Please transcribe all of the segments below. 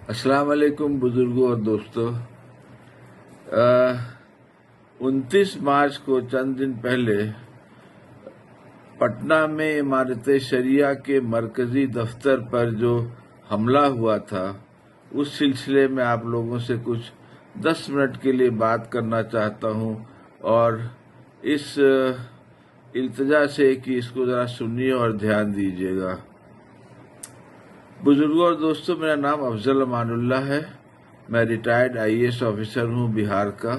السلام علیکم بزرگوں اور دوستوں۔ 29 مارچ کو چند دن پہلے پٹنہ میں امارت شریعہ کے مرکزی دفتر پر جو حملہ ہوا تھا، اس سلسلے میں آپ لوگوں سے کچھ 10 منٹ کے لیے بات کرنا چاہتا ہوں، اور اس التجا سے کہ اس کو ذرا سنیے اور دھیان دیجیے گا۔ بزرگوں اور دوستوں، میرا نام افضل امان اللہ ہے۔ میں ریٹائرڈ IAS آفیسر ہوں بہار کا،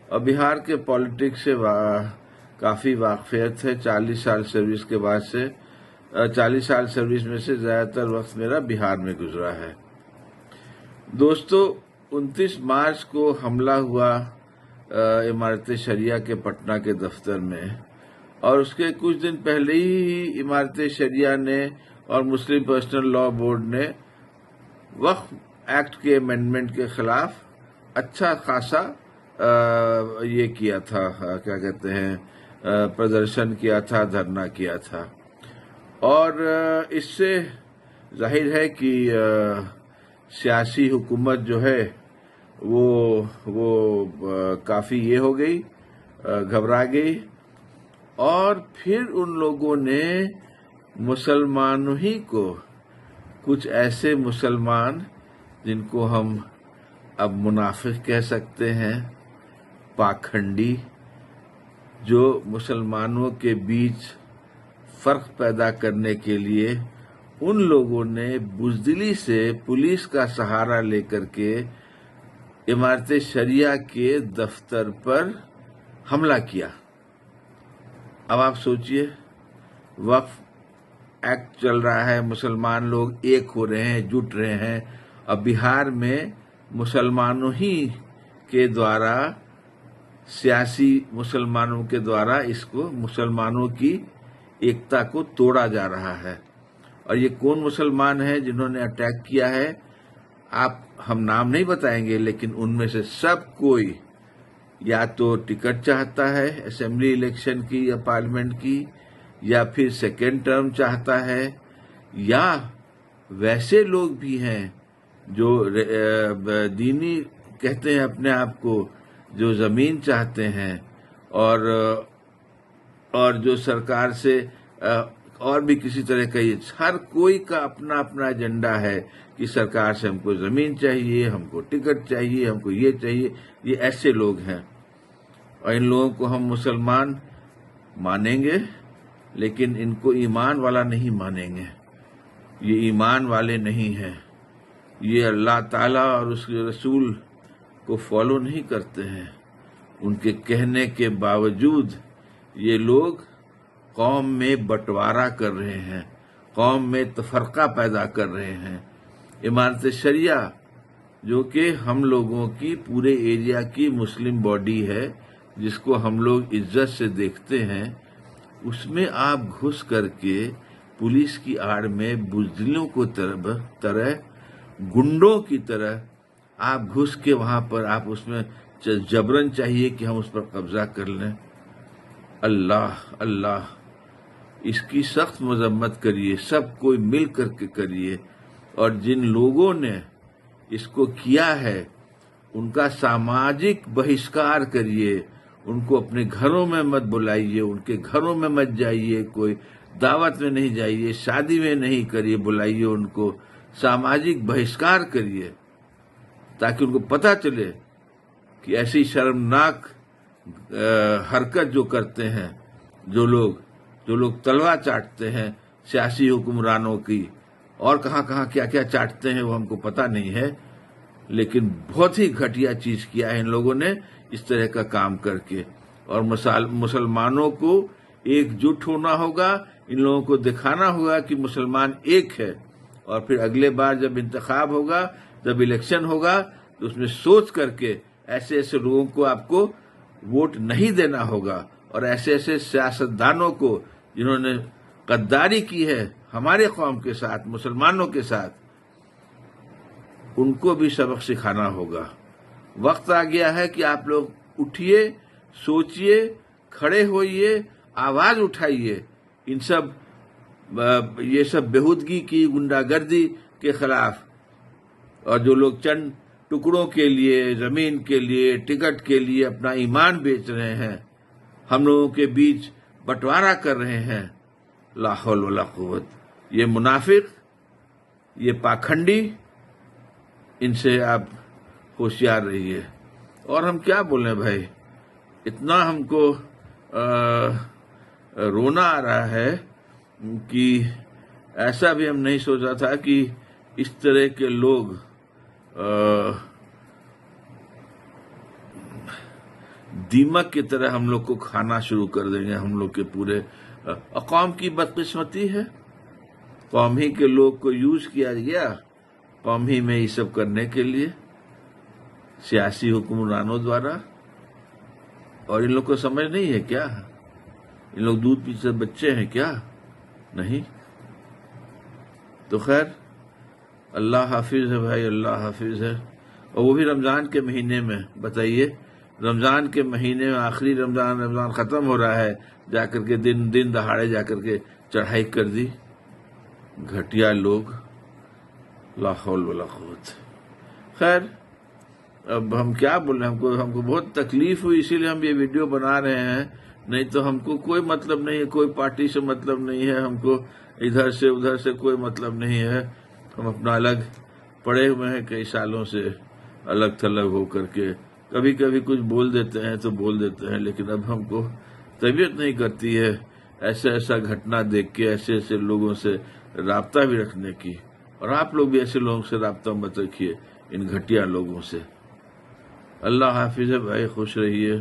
اور بہار کے پالیٹکس سے کافی واقفیت ہے۔ 40 سال سروس کے بعد سے 40 سال سروس میں سے زیادہ تر وقت میرا بہار میں گزرا ہے۔ دوستو، 29 مارچ کو حملہ ہوا امارت شریعہ کے پٹنہ کے دفتر میں، اور اس کے کچھ دن پہلے ہی امارت شریعہ نے اور مسلم پرسنل لا بورڈ نے وقف ایکٹ کے امینڈمنٹ کے خلاف اچھا خاصا یہ کیا تھا، کیا کہتے ہیں، پردرشن کیا تھا، دھرنا کیا تھا، اور اس سے ظاہر ہے کہ سیاسی حکومت جو ہے وہ کافی یہ ہو گئی، گھبرا گئی، اور پھر ان لوگوں نے مسلمانوں ہی کو، کچھ ایسے مسلمان جن کو ہم اب منافق کہہ سکتے ہیں، پاکھنڈی، جو مسلمانوں کے بیچ فرق پیدا کرنے کے لیے ان لوگوں نے بزدلی سے پولیس کا سہارا لے کر کے امارت شریعہ کے دفتر پر حملہ کیا۔ اب آپ سوچئے، وقف ایکٹ چل رہا ہے، مسلمان لوگ ایک ہو رہے ہیں، جٹ رہے ہیں، اب بہار میں مسلمانوں ہی کے دوارا، سیاسی مسلمانوں کے دوارا اس کو، مسلمانوں کی ایکتا کو توڑا جا رہا ہے۔ اور یہ کون مسلمان ہیں جنہوں نے اٹیک کیا ہے؟ ہم نام نہیں بتائیں گے، لیکن ان میں سے سب کوئی یا تو ٹکٹ چاہتا ہے اسمبلی الیکشن کی یا پارلیمنٹ کی، یا پھر سیکنڈ ٹرم چاہتا ہے، یا ویسے لوگ بھی ہیں جو دینی کہتے ہیں اپنے آپ کو، جو زمین چاہتے ہیں، اور جو سرکار سے اور بھی کسی طرح کا، ہر کوئی کا اپنا اپنا ایجنڈا ہے کہ سرکار سے ہم کو زمین چاہیے، ہم کو ٹکٹ چاہیے، ہم کو یہ چاہیے۔ یہ ایسے لوگ ہیں، اور ان لوگوں کو ہم مسلمان مانیں گے، لیکن ان کو ایمان والا نہیں مانیں گے۔ یہ ایمان والے نہیں ہیں، یہ اللہ تعالیٰ اور اس کے رسول کو فالو نہیں کرتے ہیں۔ ان کے کہنے کے باوجود یہ لوگ قوم میں بٹوارا کر رہے ہیں، قوم میں تفرقہ پیدا کر رہے ہیں۔ امارت شریعہ جو کہ ہم لوگوں کی پورے ایریا کی مسلم باڈی ہے، جس کو ہم لوگ عزت سے دیکھتے ہیں، اس میں آپ گھس کر کے پولیس کی آڑ میں بزدلوں کو طرح گنڈوں کی طرح آپ گھس کے وہاں پر آپ اس میں جبرن چاہیے کہ ہم اس پر قبضہ کر لیں۔ اللہ اللہ، اس کی سخت مذمت کریے، سب کوئی مل کر کے کریے، اور جن لوگوں نے اس کو کیا ہے ان کا سماجک بہشکار کریے، ان کو اپنے گھروں میں مت بلائیے، ان کے گھروں میں مت جائیے، کوئی دعوت میں نہیں جائیے، شادی میں نہیں کریے، بلائیے ان کو، سماجک بہشکار کریے، تاکہ ان کو پتہ چلے کہ ایسی شرمناک حرکت جو کرتے ہیں، جو لوگ تلوا چاٹتے ہیں سیاسی حکمرانوں کی، اور کہاں کہاں کیا کیا چاٹتے ہیں وہ ہم کو پتہ نہیں ہے، لیکن بہت ہی گھٹیا چیز کیا ہے ان لوگوں نے اس طرح کا کام کر کے۔ اور مسلمانوں کو ایک جٹ ہونا ہوگا، ان لوگوں کو دکھانا ہوگا کہ مسلمان ایک ہے، اور پھر اگلے بار جب انتخاب ہوگا، جب الیکشن ہوگا، تو اس میں سوچ کر کے ایسے ایسے لوگوں کو آپ کو ووٹ نہیں دینا ہوگا، اور ایسے ایسے سیاستدانوں کو جنہوں نے غداری کی ہے ہمارے قوم کے ساتھ، مسلمانوں کے ساتھ، ان کو بھی سبق سکھانا ہوگا۔ وقت آ گیا ہے کہ آپ لوگ اٹھیے، سوچئے، کھڑے ہوئیے، آواز اٹھائیے، یہ سب بےہودگی کی، گنڈا گردی کے خلاف، اور جو لوگ چند ٹکڑوں کے لیے، زمین کے لیے، ٹکٹ کے لیے اپنا ایمان بیچ رہے ہیں، ہم لوگوں کے بیچ بٹوارا کر رہے ہیں، لا حول ولا قوت، یہ منافق، یہ پاکھنڈی، ان سے آپ ہوشیار رہیے۔ اور ہم کیا بولیں بھائی، اتنا ہم کو رونا آ رہا ہے کہ ایسا بھی ہم نہیں سوچا تھا کہ اس طرح کے لوگ دیمک کی طرح ہم لوگ کو کھانا شروع کر دیں گے۔ ہم لوگ کے پورے قوم کی بدقسمتی ہے، قوم ہی کے لوگ کو یوز کیا گیا قوم ہی میں یہ سب کرنے کے لیے سیاسی حکمرانوں دوارا۔ اور ان لوگ کو سمجھ نہیں ہے کیا؟ ان لوگ دودھ پیتے بچے ہیں کیا؟ نہیں۔ تو خیر، اللہ حافظ ہے بھائی، اللہ حافظ ہے۔ اور وہ بھی رمضان کے مہینے میں، بتائیے، رمضان کے مہینے میں، آخری رمضان ختم ہو رہا ہے، جا کر کے دن دہاڑے جا کر کے چڑھائی کر دی، گھٹیا لوگ، لا حول ولا قوت۔ خیر، اب ہم کیا بول رہے ہیں، ہم کو بہت تکلیف ہوئی، اسی لیے ہم یہ ویڈیو بنا رہے ہیں، نہیں تو ہم کو کوئی مطلب نہیں ہے، کوئی پارٹی سے مطلب نہیں ہے، ہم کو ادھر سے ادھر سے کوئی مطلب نہیں ہے۔ ہم اپنا الگ پڑے ہوئے ہیں کئی سالوں سے، الگ تھلگ ہو کر کے، کبھی کبھی کچھ بول دیتے ہیں تو بول دیتے ہیں، لیکن اب ہم کو طبیعت نہیں کرتی ہے ایسا گھٹنا دیکھ کے، ایسے لوگوں سے رابطہ بھی رکھنے کی۔ اور آپ لوگ بھی ایسے لوگوں سے رابطہ مت رکھیے، ان گھٹیا لوگوں سے۔ اللہ حافظ ہے بھائی، خوش رہیے۔